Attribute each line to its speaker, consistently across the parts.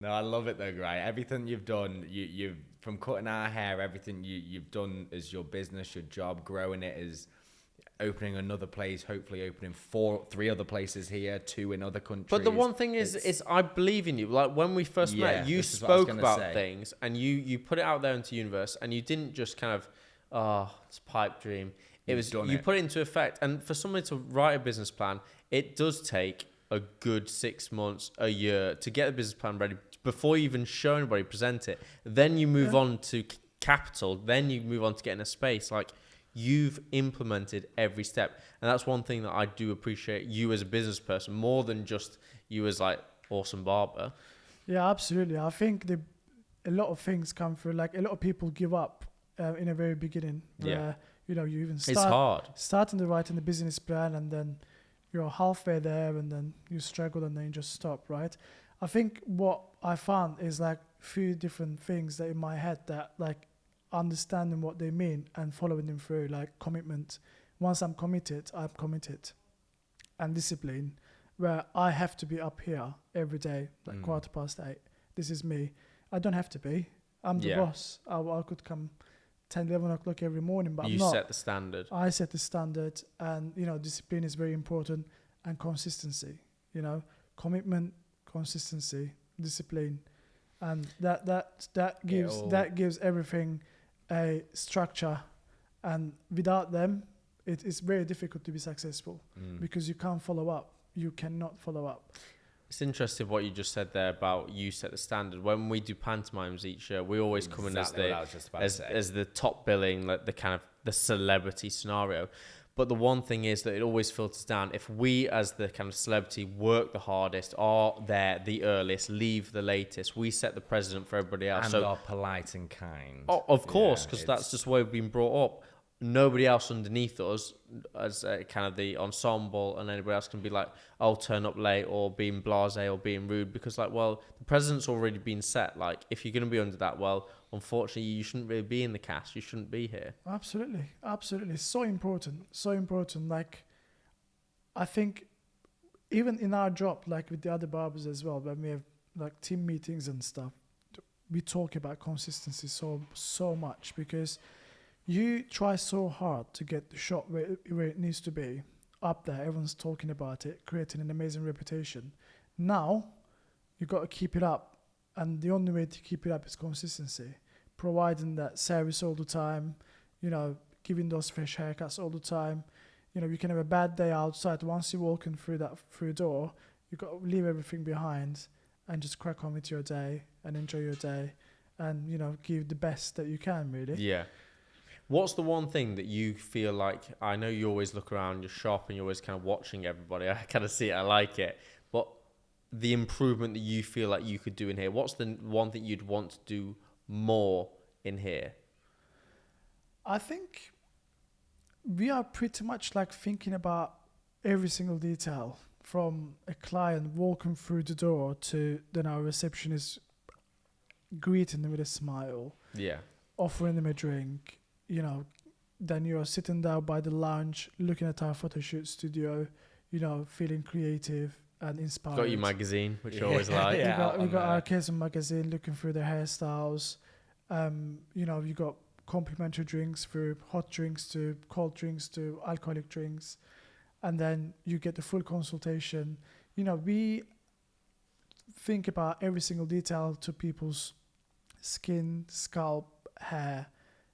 Speaker 1: No, I love it though, right? Everything you've done, you've from cutting our hair, everything you've done is your business, your job, growing it is opening another place, hopefully opening three other places here, two in other countries.
Speaker 2: But the one thing is I believe in you. Like when we first met, you spoke about things and you put it out there into the universe, and you didn't just kind of, it's a pipe dream. You put it into effect. And for somebody to write a business plan, it does take a good 6 months, a year to get the business plan ready before you even show anybody, present it. Then you move on to capital. Then you move on to getting a space. Like, you've implemented every step. And that's one thing that I do appreciate you as a business person, more than just you as like awesome barber.
Speaker 3: Yeah, absolutely. I think a lot of things come through. Like, a lot of people give up in the very beginning. Where, you know, you even starting to write in the business plan, and then you're halfway there, and then you struggle, and then you just stop, right? I think what I found is like a few different things that in my head that like understanding what they mean and following them through, like commitment. Once I'm committed, I'm committed. And discipline, where I have to be up here every day, like 8:15. This is me. I don't have to be. I'm the boss. I could come 10, 11 o'clock every morning, but I'm not.
Speaker 2: You set the standard.
Speaker 3: I set the standard, and, you know, discipline is very important, and consistency, you know, commitment, consistency, discipline. And that gives everything a structure, and without them, it's very difficult to be successful because you can't follow up. You cannot follow up.
Speaker 2: It's interesting what you just said there about you set the standard. When we do pantomimes each year, we always come in as the top billing, like the kind of the celebrity scenario. But the one thing is that it always filters down. If we, as the kind of celebrity, work the hardest, are there the earliest, leave the latest, we set the precedent for everybody else.
Speaker 1: And are polite and kind.
Speaker 2: Oh, of course, because that's just the way we've been brought up. Nobody else underneath us, as kind of the ensemble, and anybody else can be like, "I'll turn up late," or being blasé, or being rude, because like, well, the precedent's already been set. Like, if you're going to be under that, well, unfortunately, you shouldn't really be in the cast. You shouldn't be here.
Speaker 3: Absolutely. So important. Like, I think even in our job, like with the other barbers as well, when we have like team meetings and stuff, we talk about consistency so much, because you try so hard to get the shot where it needs to be, up there. Everyone's talking about it, creating an amazing reputation. Now, you got to keep it up. And the only way to keep it up is consistency. Providing that service all the time, you know, giving those fresh haircuts all the time. You know, you can have a bad day outside. Once you walk in through the door, you got to leave everything behind and just crack on with your day and enjoy your day, and, you know, give the best that you can, really.
Speaker 2: Yeah. What's the one thing that you feel like, I know you always look around your shop and you're always kind of watching everybody. I kind of see it, I like it. But the improvement that you feel like you could do in here, what's the one thing you'd want to do more in here?
Speaker 3: I think we are pretty much like thinking about every single detail, from a client walking through the door to then our receptionist greeting them with a smile.
Speaker 2: Yeah.
Speaker 3: Offering them a drink. You know, then you're sitting down by the lounge, looking at our photo shoot studio, you know, feeling creative and inspired.
Speaker 2: Got your magazine, which you always like.
Speaker 3: We got our Kesem magazine, looking through their hairstyles. You know, you got complimentary drinks, through hot drinks to cold drinks to alcoholic drinks. And then you get the full consultation. You know, we think about every single detail to people's skin, scalp, hair,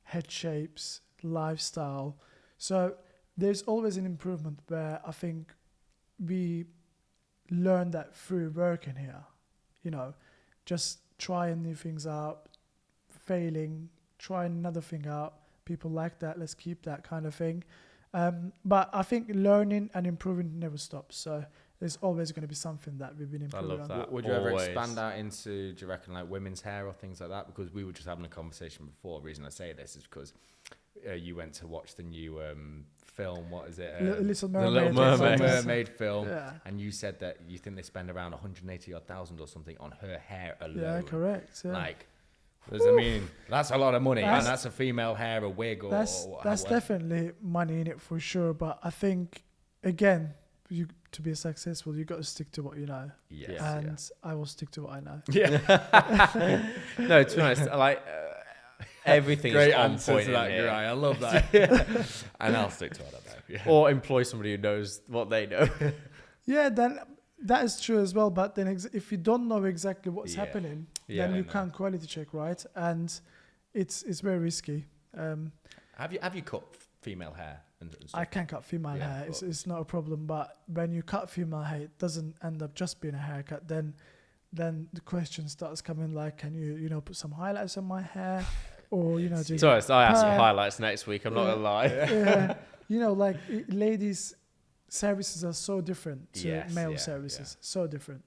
Speaker 3: head shapes, lifestyle. So there's always an improvement, where I think we learn that through working here. You know, just trying new things out, failing, trying another thing out. People like that, let's keep that kind of thing. But I think learning and improving never stops. So there's always going to be something that we've been improving on.
Speaker 2: I love that.
Speaker 1: Would you ever expand out into, do you reckon, like women's hair or things like that? Because we were just having a conversation before. The reason I say this is because you went to watch the new film. What is it?
Speaker 3: Little
Speaker 2: Mermaid.
Speaker 1: The Little Mermaid film.
Speaker 3: Yeah.
Speaker 1: And you said that you think they spend around 180,000 or something on her hair alone.
Speaker 3: Yeah, correct. Yeah.
Speaker 1: Like, I mean, that's a lot of money, and that's a female hair, a wig,
Speaker 3: that's definitely money in it for sure. But I think, again, to be successful, you got to stick to what you know.
Speaker 1: Yes,
Speaker 3: and I will stick to what I know.
Speaker 2: Yeah. No, to be honest, like everything
Speaker 1: Great
Speaker 2: is on
Speaker 1: answer
Speaker 2: point
Speaker 1: to that,
Speaker 2: in here.
Speaker 1: Guy. I love that. And I'll stick to what I know. Yeah.
Speaker 2: Or employ somebody who knows what they know.
Speaker 3: Yeah, then that is true as well. But then if you don't know exactly what's happening, then you can't quality check, right? And it's very risky.
Speaker 1: Have you cut female hair? And stuff?
Speaker 3: I can cut female hair. It's not a problem. But when you cut female hair, it doesn't end up just being a haircut. Then the question starts coming like, can you put some highlights on my hair? Or, do...
Speaker 2: Sorry, I asked for highlights next week. I'm not going to lie.
Speaker 3: Yeah. Like ladies' services are so different to male services. So different.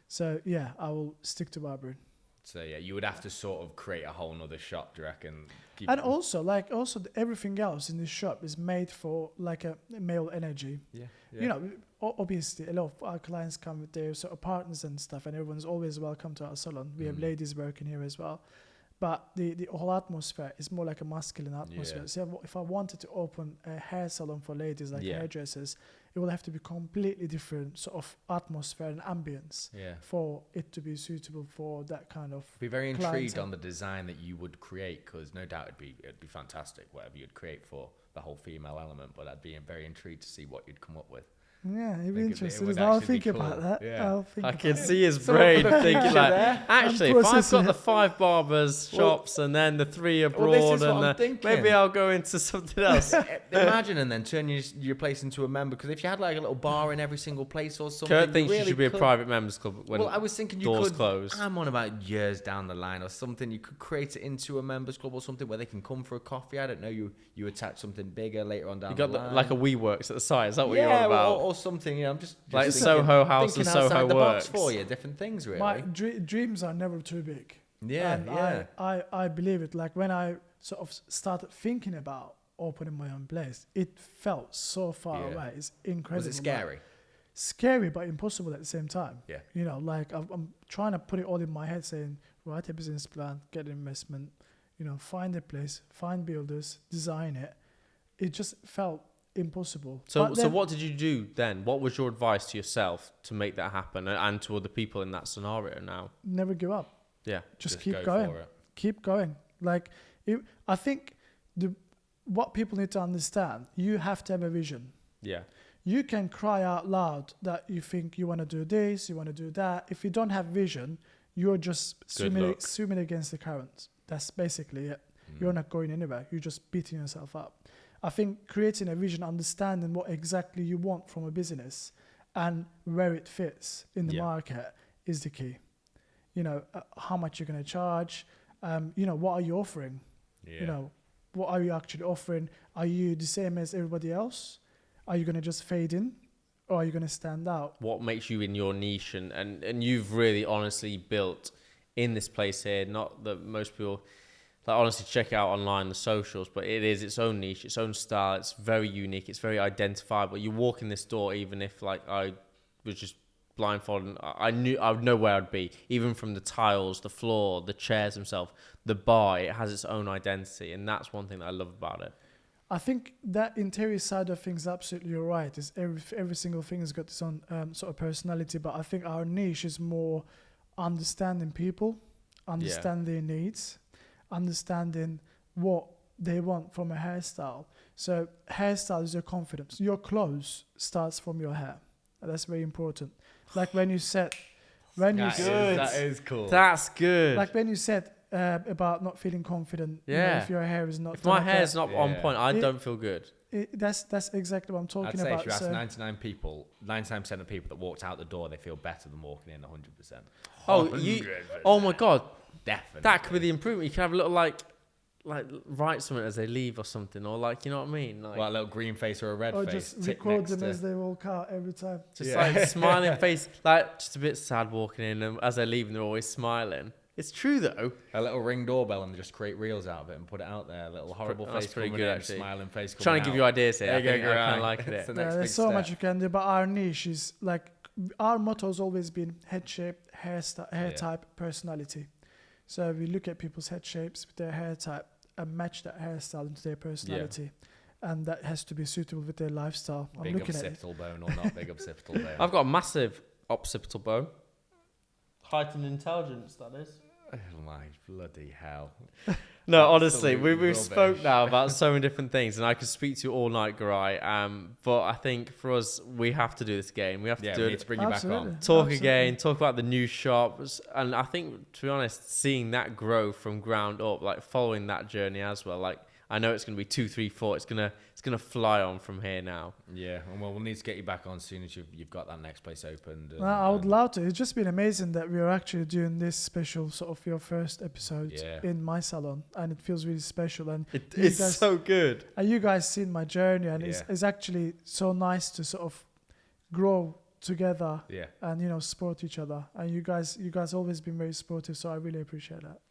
Speaker 3: So, yeah, I will stick to barbering.
Speaker 1: So, yeah, you would have to sort of create a whole nother shop, do you reckon?
Speaker 3: And also everything else in this shop is made for like a male energy. Yeah. Obviously, a lot of our clients come with their sort of partners and stuff, and everyone's always welcome to our salon. We have ladies working here as well. But the whole atmosphere is more like a masculine atmosphere. Yeah. So if I wanted to open a hair salon for ladies, like hairdressers, it will have to be completely different sort of atmosphere and ambience for it to be suitable for that kind of.
Speaker 1: Be very intrigued on the design that you would create, because no doubt it'd be fantastic whatever you'd create for the whole female element. But I'd be very intrigued to see what you'd come up with.
Speaker 3: Yeah, it'd be interesting. I'll think about that.
Speaker 1: Yeah.
Speaker 2: I can see his brain thinking like, actually, if I've got the 5 barbers shops and then the 3 abroad, and maybe I'll go into something else.
Speaker 1: Imagine, and then turn your place into a member. Because if you had like a little bar in every single place or something,
Speaker 2: Kurt thinks you should be a private members club when
Speaker 1: I was thinking
Speaker 2: doors close.
Speaker 1: I'm on about years down the line or something. You could create it into a members club or something where they can come for a coffee. I don't know. You attach something bigger later on down the line. You got
Speaker 2: like a WeWorks at the side. Is that what you're on about?
Speaker 1: Or something. I'm just
Speaker 2: like
Speaker 1: thinking,
Speaker 2: Soho House and Soho
Speaker 1: the
Speaker 2: Works
Speaker 1: box for you, different things really.
Speaker 3: My dreams are never too big.
Speaker 1: Yeah.
Speaker 3: I believe it. Like when I sort of started thinking about opening my own place, it felt so far away. It's incredible.
Speaker 1: Was it scary?
Speaker 3: Scary, but impossible at the same time.
Speaker 1: Yeah.
Speaker 3: Like I'm trying to put it all in my head, saying, write a business plan, get an investment, find a place, find builders, design it. It just felt impossible.
Speaker 2: So what did you do then? What was your advice to yourself to make that happen and to other people in that scenario now?
Speaker 3: Never give up.
Speaker 2: Yeah.
Speaker 3: Just keep going. Keep going. Like, I think what people need to understand, you have to have a vision.
Speaker 2: Yeah.
Speaker 3: You can cry out loud that you think you want to do this, you want to do that. If you don't have vision, you're just swimming against the current. That's basically it. You're not going anywhere. You're just beating yourself up. I think creating a vision, understanding what exactly you want from a business and where it fits in the market is the key. How much you're going to charge, what are you offering? What are you actually offering? Are you the same as everybody else? Are you going to just fade in, or are you going to stand out?
Speaker 2: What makes you in your niche, and you've really honestly built in this place here, not that most people... Like, honestly, check it out online, the socials, but it is its own niche, its own style. It's very unique. It's very identifiable. You walk in this door, even if I was just blindfolded, I would know where I'd be. Even from the tiles, the floor, the chairs themselves, the bar, it has its own identity, and that's one thing that I love about it.
Speaker 3: I think that interior side of things, absolutely you're right. Is every single thing has got its own sort of personality, but I think our niche is more understanding people, understand their needs, understanding what they want from a hairstyle. So hairstyle is your confidence. Your clothes starts from your hair. That's very important. Like that
Speaker 1: is cool.
Speaker 2: That's good.
Speaker 3: Like when you said about not feeling confident. If your hair is not.
Speaker 2: If my hair is not on point, I don't feel good.
Speaker 3: That's exactly what I'm talking about.
Speaker 1: I'd say if you ask 99% of people that walked out the door, they feel better than walking in 100%.
Speaker 2: Oh my God.
Speaker 1: Definitely.
Speaker 2: That could be the improvement. You can have a little like write something as they leave or something, or you know what I mean? Like
Speaker 1: a little green face or a red
Speaker 3: or
Speaker 1: face.
Speaker 3: Or just record them as they walk out every time.
Speaker 2: Just like smiling face, like just a bit sad walking in, and as they're leaving, they're always smiling. It's true though.
Speaker 1: A little Ring doorbell and just create reels out of it and put it out there. A little horrible face
Speaker 2: pretty good, actually.
Speaker 1: Smiling face.
Speaker 2: Trying to give you ideas here. I kind of like it.
Speaker 3: There's so much you can do, but our niche is like our motto has always been head shape, hair type, personality. So we look at people's head shapes, their hair type, and match that hairstyle into their personality. and that has to be suitable with their lifestyle. I'm
Speaker 1: big
Speaker 3: looking
Speaker 1: occipital bone or not big occipital bone?
Speaker 2: I've got a massive occipital bone. Heightened intelligence, that is.
Speaker 1: Oh my bloody hell.
Speaker 2: No, honestly, we've spoke now about so many different things, and I could speak to you all night, Garai. But I think for us, we have to do this again. We have to do
Speaker 1: it. Need to bring you back on.
Speaker 2: Talk again, talk about the new shops. And I think, to be honest, seeing that grow from ground up, like following that journey as well, like I know it's going to be 2, 3, 4. It's gonna fly on from here now.
Speaker 1: Yeah, and we'll need to get you back on as soon as you've got that next place opened.
Speaker 3: I would love to. It's just been amazing that we are actually doing this special sort of your first episode in my salon, and it feels really special. And
Speaker 2: it's so good.
Speaker 3: And you guys seen my journey, and it's actually so nice to sort of grow together and support each other. And you guys always been very supportive, so I really appreciate that.